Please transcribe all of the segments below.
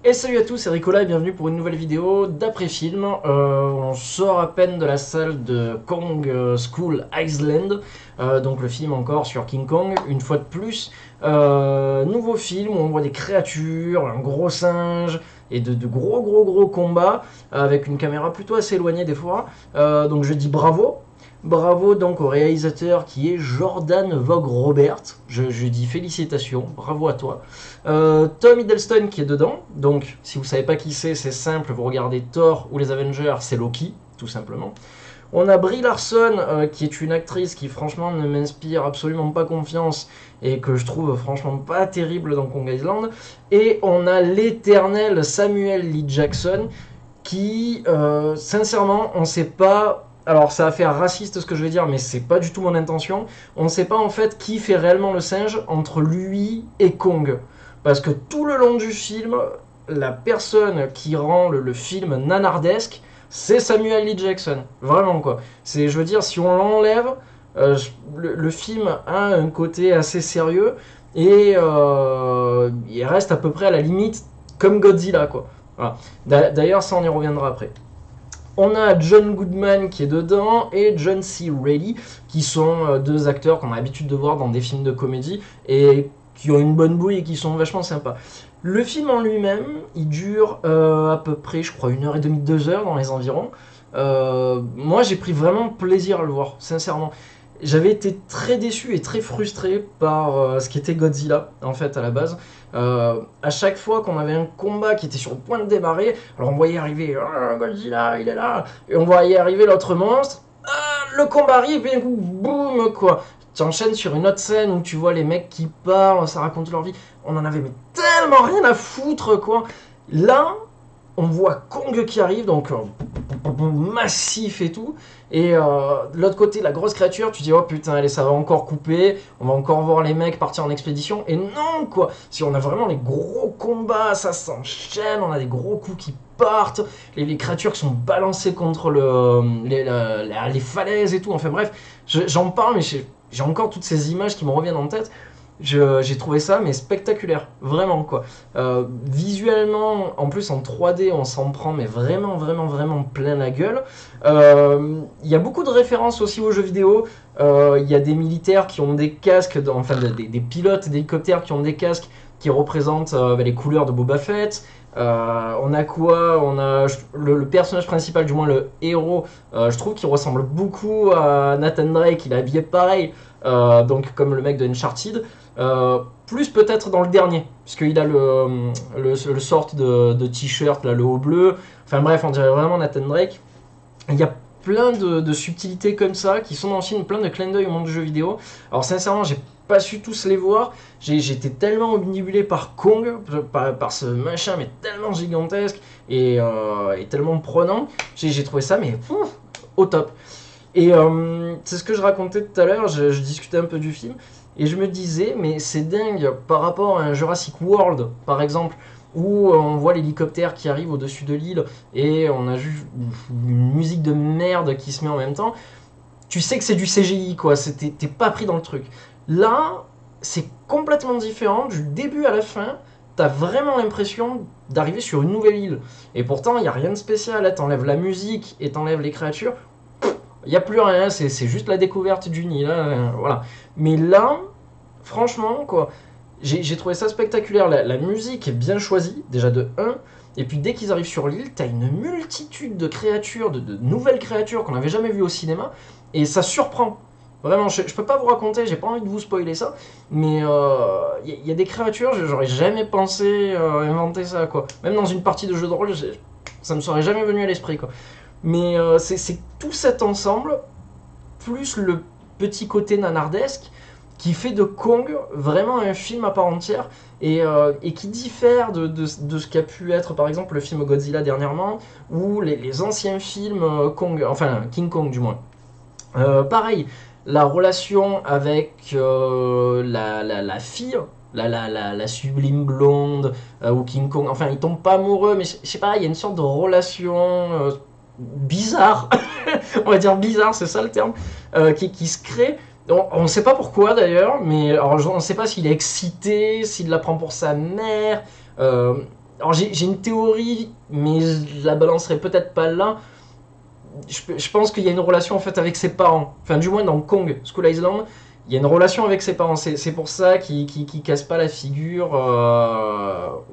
Et salut à tous, c'est Ricola et bienvenue pour une nouvelle vidéo d'après-film. On sort à peine de la salle de Kong School Island, donc le film encore sur King Kong, une fois de plus. Nouveau film où on voit des créatures, un gros singe et de gros combats avec une caméra plutôt assez éloignée des fois. Donc je dis bravo. Bravo donc au réalisateur qui est Jordan Vogt-Robert. Je dis félicitations, bravo à toi. Tom Hiddleston qui est dedans. Donc si vous savez pas qui c'est simple, vous regardez Thor ou les Avengers, c'est Loki, tout simplement. On a Brie Larson qui est une actrice qui franchement ne m'inspire absolument pas confiance et que je trouve franchement pas terrible dans Kong Island. Et on a l'éternel Samuel L. Jackson qui, sincèrement, on sait pas. Alors ça va faire raciste ce que je vais dire, mais c'est pas du tout mon intention. On ne sait pas en fait qui fait réellement le singe entre lui et Kong. Parce que tout le long du film, la personne qui rend le film nanardesque, c'est Samuel L. Jackson. Vraiment quoi. Je veux dire, si on l'enlève, le film a un côté assez sérieux et il reste à peu près à la limite comme Godzilla quoi. Voilà. D'ailleurs, ça on y reviendra après. On a John Goodman qui est dedans et John C. Reilly qui sont deux acteurs qu'on a l'habitude de voir dans des films de comédie et qui ont une bonne bouille et qui sont vachement sympas. Le film en lui-même, il dure à peu près, je crois, 1h30, 2 heures dans les environs. Moi, j'ai pris vraiment plaisir à le voir, sincèrement. J'avais été très déçu et très frustré par ce qu'était Godzilla, en fait, à la base. À chaque fois qu'on avait un combat qui était sur le point de démarrer, alors on voyait arriver Godzilla, il est là, et on voyait arriver l'autre monstre, le combat arrive, et d'un coup, boum, quoi. Tu enchaînes sur une autre scène où tu vois les mecs qui parlent, ça raconte leur vie. On en avait mais tellement rien à foutre, quoi. Là, on voit Kong qui arrive, donc massif et tout. Et de l'autre côté, la grosse créature, tu dis oh putain, allez, ça va encore couper, on va encore voir les mecs partir en expédition. Et non, quoi, si on a vraiment les gros combats, ça s'enchaîne, on a des gros coups qui partent, les créatures qui sont balancées contre les falaises et tout. Enfin bref, j'en parle, mais j'ai encore toutes ces images qui me reviennent en tête. J'ai trouvé ça mais spectaculaire, vraiment quoi. Visuellement, en plus en 3D, on s'en prend mais vraiment plein la gueule. Il y a beaucoup de références aussi aux jeux vidéo. Il y a des militaires qui ont des casques, enfin des pilotes d'hélicoptères qui ont des casques qui représentent les couleurs de Boba Fett. On a quoi? On a le personnage principal, du moins le héros. Je trouve qu'il ressemble beaucoup à Nathan Drake. Il est habillé pareil, donc comme le mec de Uncharted. Plus peut-être dans le dernier, puisqu'il a le sort de t-shirt, là, le haut bleu. Enfin bref, on dirait vraiment Nathan Drake. Il y a plein de subtilités comme ça qui sont dans le film, plein de clins d'œil au monde du jeu vidéo. Alors sincèrement, j'ai pas su tous les voir. J'étais tellement omnibulé par Kong, par ce machin, mais tellement gigantesque et tellement prenant. J'ai trouvé ça, mais au top. Et c'est ce que je racontais tout à l'heure, je discutais un peu du film, et je me disais, mais c'est dingue par rapport à un Jurassic World, par exemple, où on voit l'hélicoptère qui arrive au-dessus de l'île, et on a juste une musique de merde qui se met en même temps. Tu sais que c'est du CGI, quoi, t'es pas pris dans le truc. Là, c'est complètement différent, du début à la fin, t'as vraiment l'impression d'arriver sur une nouvelle île. Et pourtant, il n'y a rien de spécial, là, t'enlèves la musique et t'enlèves les créatures, il n'y a plus rien, c'est juste la découverte d'une île, hein, voilà. Mais là, franchement, quoi, j'ai trouvé ça spectaculaire. La musique est bien choisie, déjà de 1. Et puis dès qu'ils arrivent sur l'île, t'as une multitude de créatures, de nouvelles créatures qu'on n'avait jamais vues au cinéma. Et ça surprend. Vraiment, je peux pas vous raconter, j'ai pas envie de vous spoiler ça. Mais y a des créatures, j'aurais jamais pensé inventer ça, quoi. Même dans une partie de jeu de rôle, ça me serait jamais venu à l'esprit, quoi. Mais c'est tout cet ensemble, plus le petit côté nanardesque, qui fait de Kong vraiment un film à part entière et qui diffère de ce qu'a pu être par exemple le film Godzilla dernièrement ou les anciens films Kong, enfin King Kong du moins. Pareil, la relation avec la fille, la sublime blonde ou King Kong, enfin ils tombent pas amoureux, mais je sais pas, il y a une sorte de relation bizarre, on va dire bizarre, c'est ça le terme, qui se crée. On ne sait pas pourquoi d'ailleurs, mais alors, on ne sait pas s'il est excité, s'il la prend pour sa mère. Alors j'ai une théorie, mais je la balancerai peut-être pas là. Je pense qu'il y a une relation en fait avec ses parents. Enfin, du moins dans Kong School Island, il y a une relation avec ses parents. C'est pour ça qu'il casse pas la figure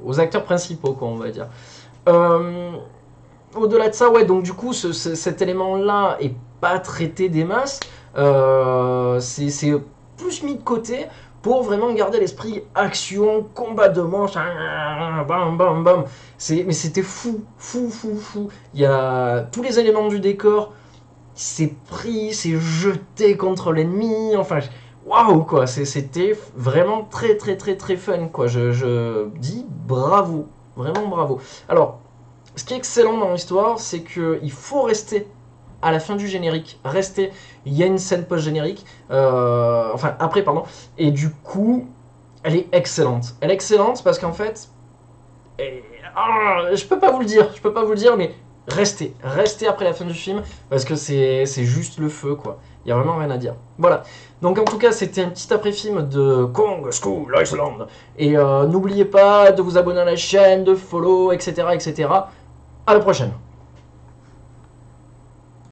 aux acteurs principaux, quoi, on va dire. Euh, Au-delà de ça, ouais, donc du coup, cet élément-là est pas traité des masses. C'est plus mis de côté pour vraiment garder l'esprit action, combat de manche, bam bam bam. Mais c'était fou, fou, fou, fou. Il y a tous les éléments du décor, c'est pris, c'est jeté contre l'ennemi, enfin, waouh quoi, c'était vraiment très très très très fun quoi. Je dis bravo, vraiment bravo. Alors, ce qui est excellent dans l'histoire, c'est qu'il faut rester à la fin du générique. Rester, il y a une scène post-générique, enfin après, pardon, et du coup, elle est excellente. Elle est excellente parce qu'en fait, je peux pas vous le dire, je peux pas vous le dire, mais restez après la fin du film parce que c'est juste le feu quoi. Il y a vraiment rien à dire. Voilà. Donc en tout cas, c'était un petit après-film de Kong School Island. Et n'oubliez pas de vous abonner à la chaîne, de follow, etc., etc. À la prochaine.